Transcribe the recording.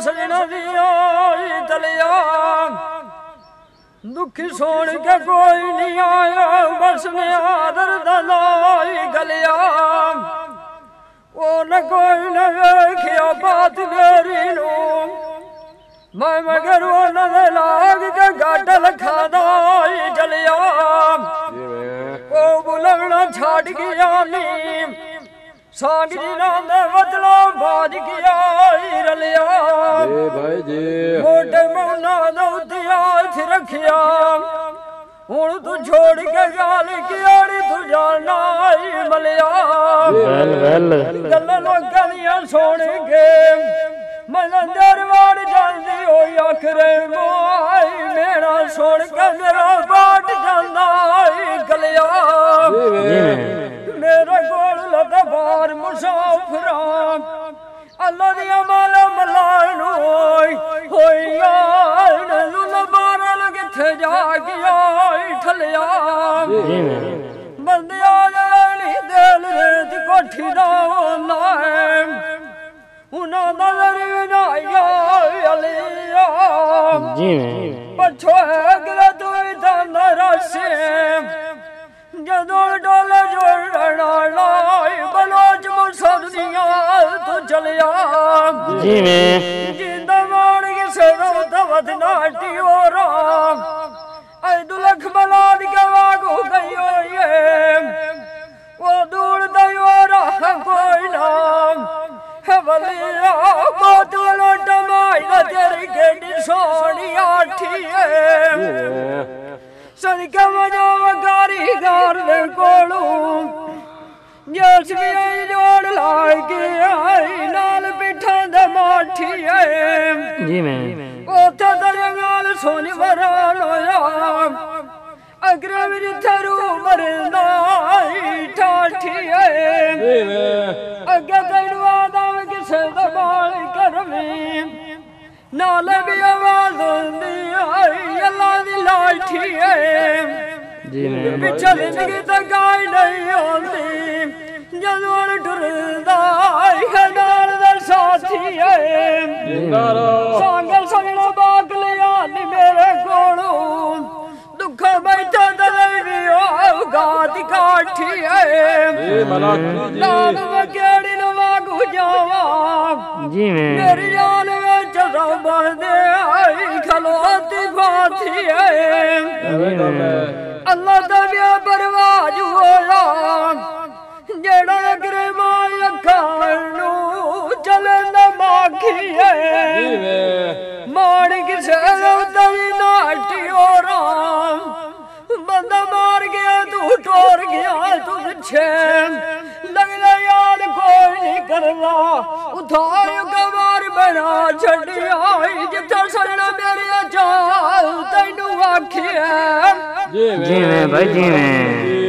सजना दिया तलिया दुखी सोन के कोई नहीं आया बस में आदर दलाई गलिया वो न कोई न देखिया बात मेरी नो मैं मगर वो न लाग के गाटल खादाई जलिया वो बुलगना छाड़ गया नी सागरी नाम दे बदला बाज गया रलिया भाई जी मोटे मौना दौतिया थे रखिया हूं तू छोड़ के गाल कियाड़ी तू जाना मलिया गल्लां लोकां दियां सुन के मन दरबार जांदी होई आखरे मोई मेरा सुन के मेरा बाट जांदा गलिया मेरे कोल लगा बार मुसाफिरा अल्लाह दिया माला मलान होई यार लुल बारल किथे जा गया ठलिया बंदिया नहीं दिल दी कोठी दा होंदा है उना नजर विनाया अलिया पछो गला तू दा रसे जदों डोले जोड़ना लाई बलोच मुसदिया तू चलिया जिंदा मान के सरो दवत नाटी और ऐ दुलख बलाद के वागू गयो ये वो दूर दयो राह कोई नाम है बलिया बोतलो टमाई तेरी गेडी सोनी आठी है सदके वजो वगारी गार दे कोलू जस भी आई जोड़ लागे आई नाल पिठा दे माठी जी मैं ओथे दरगाल सोनी वरान होया अग्रे विच थरू मरना ठाठी जी मैं अगे तैनू आदम किसे दा बाल करवी नाले भी आवाज होंदी आई अल्लाह दी लाठी है जी मैं पिछे जिंदगी ते गाय नहीं होंदी जदों टुरदा है नाल दा साथी है सांगल सगना बाग लिया नी मेरे कोलों दुख बैठा दलेवी ओ गात काठी है लाल मैं केड़ी नु वागू जावा जी मैं मेरी जान विच बंदे आई खलोती बाती है अल्लाह दा बिया परवाज होया जेड़ा अगरे मां अखां नू चले न माखी है मान किसे तवी नाटी और बंदा मार गया तू टोर गया तू पिछे लगदा यार कोई नहीं करना उधार गवार बना छड़ी आई जिथे सजना मेरे जा तैनू आखिया जी मैं भाई जी मैं